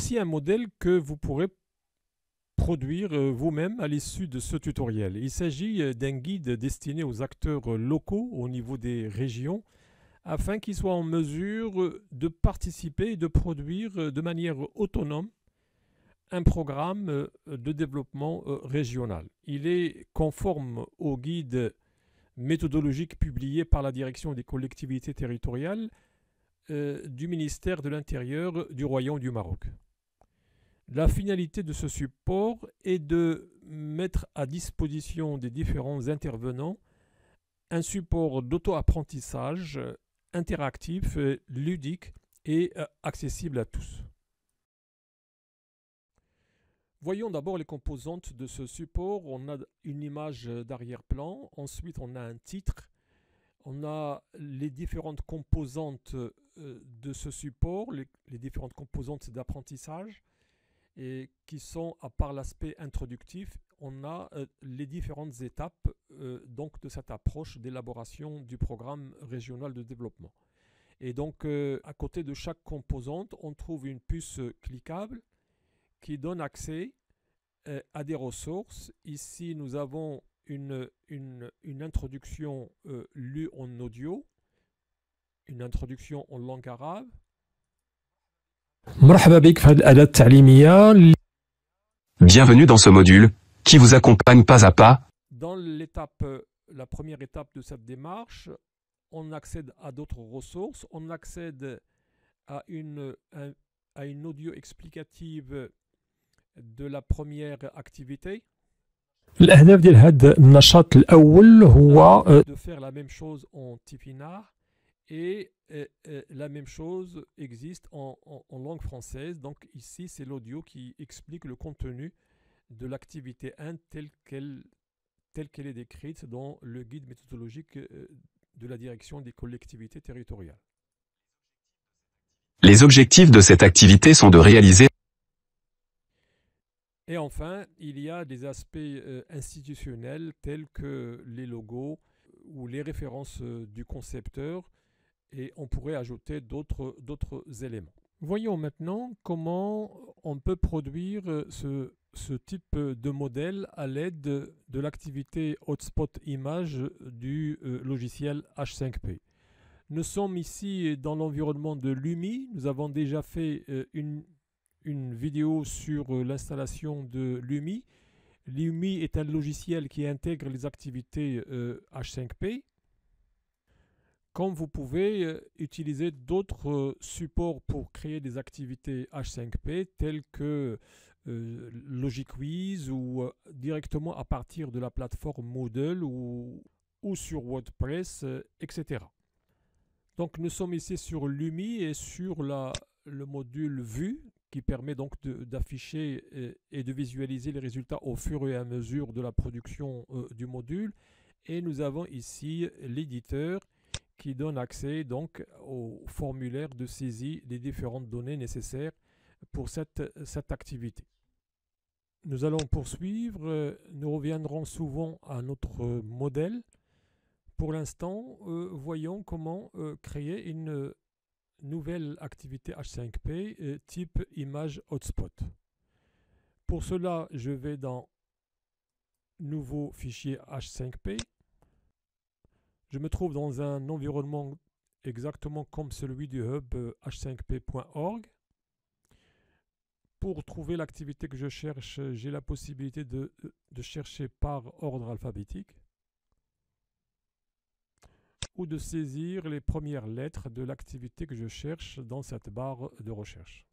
Voici un modèle que vous pourrez produire vous-même à l'issue de ce tutoriel. Il s'agit d'un guide destiné aux acteurs locaux au niveau des régions afin qu'ils soient en mesure de participer et de produire de manière autonome un programme de développement régional. Il est conforme au guide méthodologique publié par la Direction des collectivités territoriales du ministère de l'Intérieur du Royaume du Maroc. La finalité de ce support est de mettre à disposition des différents intervenants un support d'auto-apprentissage interactif, ludique et accessible à tous. Voyons d'abord les composantes de ce support. On a une image d'arrière-plan, ensuite on a un titre, on a les différentes composantes de ce support, les différentes composantes d'apprentissage, et qui sont, à part l'aspect introductif, on a les différentes étapes donc de cette approche d'élaboration du programme régional de développement. Et donc, à côté de chaque composante, on trouve une puce cliquable qui donne accès à des ressources. Ici, nous avons une introduction lue en audio, une introduction en langue arabe. Bienvenue dans ce module, qui vous accompagne pas à pas. Dans la première étape de cette démarche, on accède à d'autres ressources, on accède à une audio explicative de la première activité. الأهداف ديال هذا النشاط الأول هو de faire la même chose en Tifinagh et la même chose existe en langue française. Donc ici, c'est l'audio qui explique le contenu de l'activité 1 telle qu'elle est décrite dans le guide méthodologique de la direction des collectivités territoriales. Les objectifs de cette activité sont de réaliser. Et enfin, il y a des aspects institutionnels tels que les logos ou les références du concepteur, et on pourrait ajouter d'autres éléments. Voyons maintenant comment on peut produire ce type de modèle à l'aide de l'activité Hotspot Image du logiciel H5P. Nous sommes ici dans l'environnement de Lumi. Nous avons déjà fait une vidéo sur l'installation de Lumi. Lumi est un logiciel qui intègre les activités H5P. Comme vous pouvez utiliser d'autres supports pour créer des activités H5P tels que LogiQuiz ou directement à partir de la plateforme Moodle ou sur WordPress, etc. Donc nous sommes ici sur Lumi et sur le module Vue qui permet donc d'afficher et de visualiser les résultats au fur et à mesure de la production du module. Et nous avons ici l'éditeur qui donne accès donc au formulaire de saisie des différentes données nécessaires pour cette activité. Nous allons poursuivre. Nous reviendrons souvent à notre modèle. Pour l'instant, voyons comment créer une nouvelle activité H5P type image hotspot. Pour cela, je vais dans Nouveau fichier H5P. Je me trouve dans un environnement exactement comme celui du hub h5p.org. Pour trouver l'activité que je cherche, j'ai la possibilité de chercher par ordre alphabétique ou de saisir les premières lettres de l'activité que je cherche dans cette barre de recherche.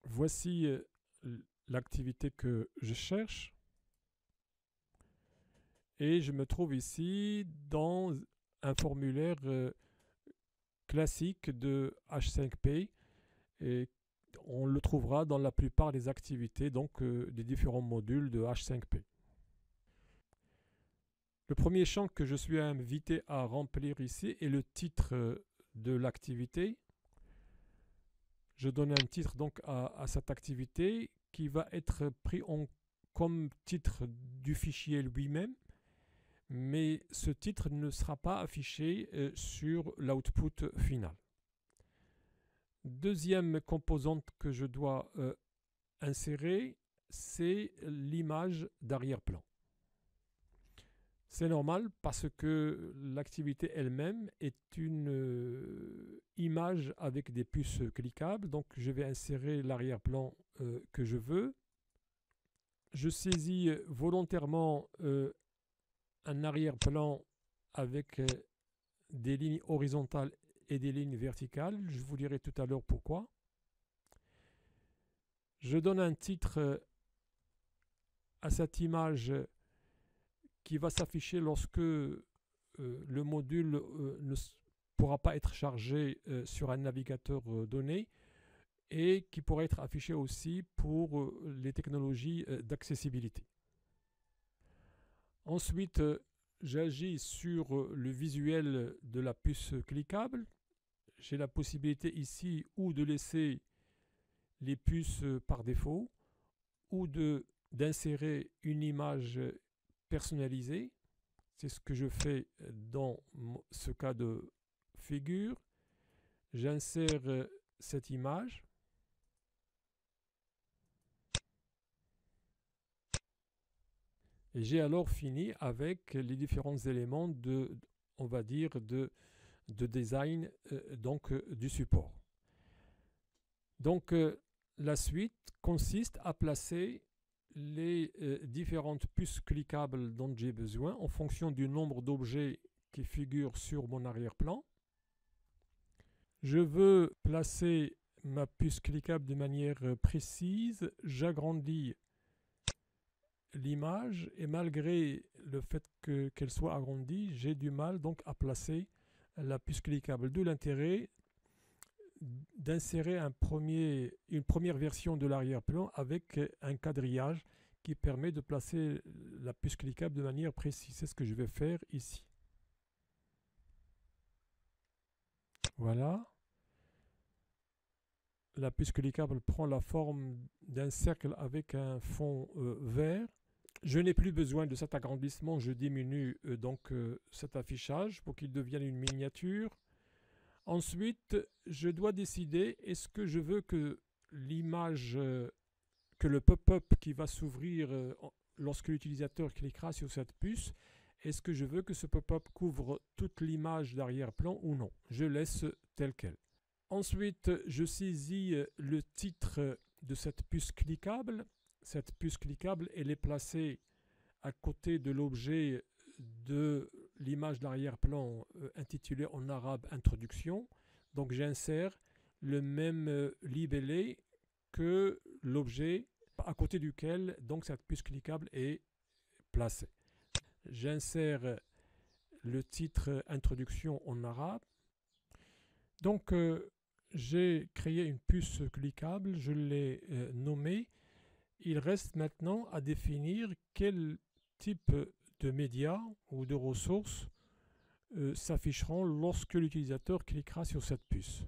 Voici l'activité que je cherche. Et je me trouve ici dans un formulaire classique de H5P. Et on le trouvera dans la plupart des activités, donc des différents modules de H5P. Le premier champ que je suis invité à remplir ici est le titre de l'activité. Je donne un titre donc à cette activité qui va être pris comme titre du fichier lui-même, mais ce titre ne sera pas affiché sur l'output final. Deuxième composante que je dois insérer, c'est l'image d'arrière-plan. C'est normal parce que l'activité elle-même est une image avec des puces cliquables. Donc je vais insérer l'arrière-plan que je veux. Je saisis volontairement un arrière-plan avec des lignes horizontales et des lignes verticales. Je vous dirai tout à l'heure pourquoi. Je donne un titre à cette image qui va s'afficher lorsque le module ne pourra pas être chargé sur un navigateur donné et qui pourra être affiché aussi pour les technologies d'accessibilité. Ensuite, j'agis sur le visuel de la puce cliquable. J'ai la possibilité ici ou de laisser les puces par défaut ou d'insérer une image personnalisée. C'est ce que je fais dans ce cas de figure. J'insère cette image. Et j'ai alors fini avec les différents éléments on va dire, de design du support. Donc, la suite consiste à placer les différentes puces cliquables dont j'ai besoin en fonction du nombre d'objets qui figurent sur mon arrière-plan. Je veux placer ma puce cliquable de manière précise. J'agrandis l'image et malgré le fait qu'elle soit agrandie, j'ai du mal donc à placer la puce cliquable. D'où l'intérêt d'insérer une première version de l'arrière-plan avec un quadrillage qui permet de placer la puce cliquable de manière précise. C'est ce que je vais faire ici. Voilà. La puce cliquable prend la forme d'un cercle avec un fond vert. Je n'ai plus besoin de cet agrandissement. Je diminue cet affichage pour qu'il devienne une miniature. Ensuite, je dois décider, est-ce que je veux que l'image, que le pop-up qui va s'ouvrir lorsque l'utilisateur cliquera sur cette puce, est-ce que je veux que ce pop-up couvre toute l'image d'arrière-plan ou non? Je laisse tel quel. Ensuite, je saisis le titre de cette puce cliquable. Cette puce cliquable, elle est placée à côté de l'objet de l'image d'arrière-plan intitulée en arabe introduction. Donc j'insère le même libellé que l'objet à côté duquel donc cette puce cliquable est placée. J'insère le titre introduction en arabe. Donc j'ai créé une puce cliquable, je l'ai nommée. Il reste maintenant à définir quel type de médias ou de ressources s'afficheront lorsque l'utilisateur cliquera sur cette puce.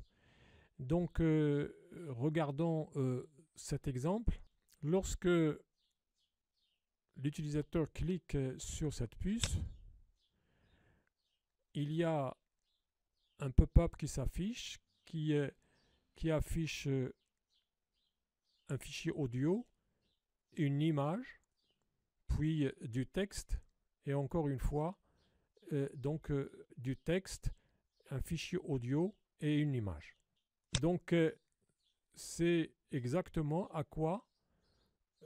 Donc, regardons cet exemple. Lorsque l'utilisateur clique sur cette puce, il y a un pop-up qui s'affiche, qui affiche un fichier audio, une image, puis du texte, et encore une fois, du texte, un fichier audio et une image. Donc, c'est exactement à quoi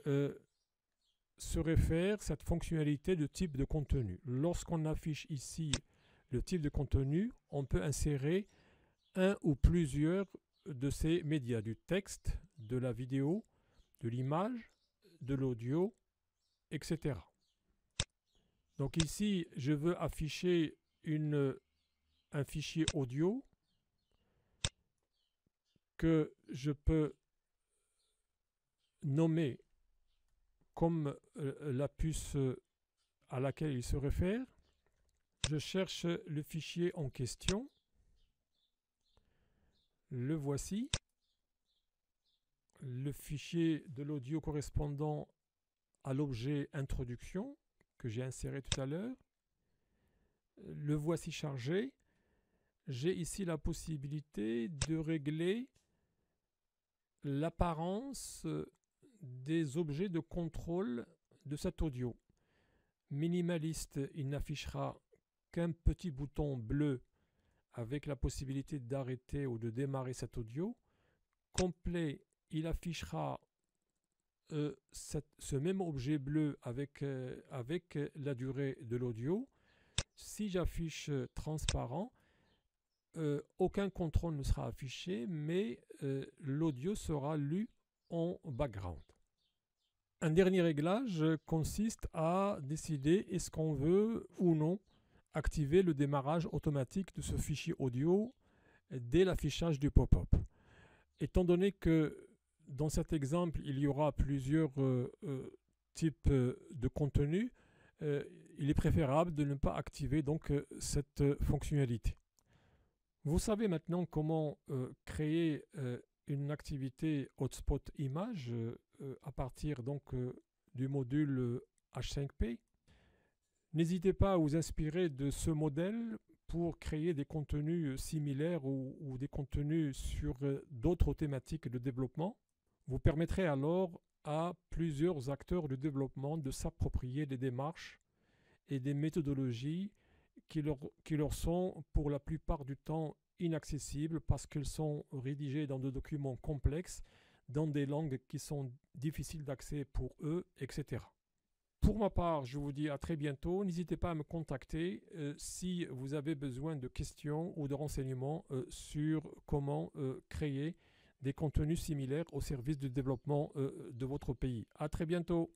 se réfère cette fonctionnalité de type de contenu. Lorsqu'on affiche ici le type de contenu, on peut insérer un ou plusieurs de ces médias, du texte, de la vidéo, de l'image, de l'audio, etc. Donc ici, je veux afficher un fichier audio que je peux nommer comme la puce à laquelle il se réfère. Je cherche le fichier en question. Le voici. Le fichier de l'audio correspondant à l'objet introduction que j'ai inséré tout à l'heure. Le voici chargé. J'ai ici la possibilité de régler l'apparence des objets de contrôle de cet audio. Minimaliste, il n'affichera qu'un petit bouton bleu avec la possibilité d'arrêter ou de démarrer cet audio. Complet, il affichera ce même objet bleu avec la durée de l'audio. Si j'affiche transparent, aucun contrôle ne sera affiché, mais l'audio sera lu en background. Un dernier réglage consiste à décider est-ce qu'on veut ou non activer le démarrage automatique de ce fichier audio dès l'affichage du pop-up. Étant donné que dans cet exemple, il y aura plusieurs types de contenu, il est préférable de ne pas activer donc cette fonctionnalité. Vous savez maintenant comment créer une activité hotspot image à partir donc du module H5P. N'hésitez pas à vous inspirer de ce modèle pour créer des contenus similaires ou des contenus sur d'autres thématiques de développement. Vous permettrez alors à plusieurs acteurs de développement de s'approprier des démarches et des méthodologies qui leur sont pour la plupart du temps inaccessibles parce qu'elles sont rédigées dans des documents complexes, dans des langues qui sont difficiles d'accès pour eux, etc. Pour ma part, je vous dis à très bientôt. N'hésitez pas à me contacter si vous avez besoin de questions ou de renseignements sur comment créer des contenus similaires au service du développement de votre pays. À très bientôt.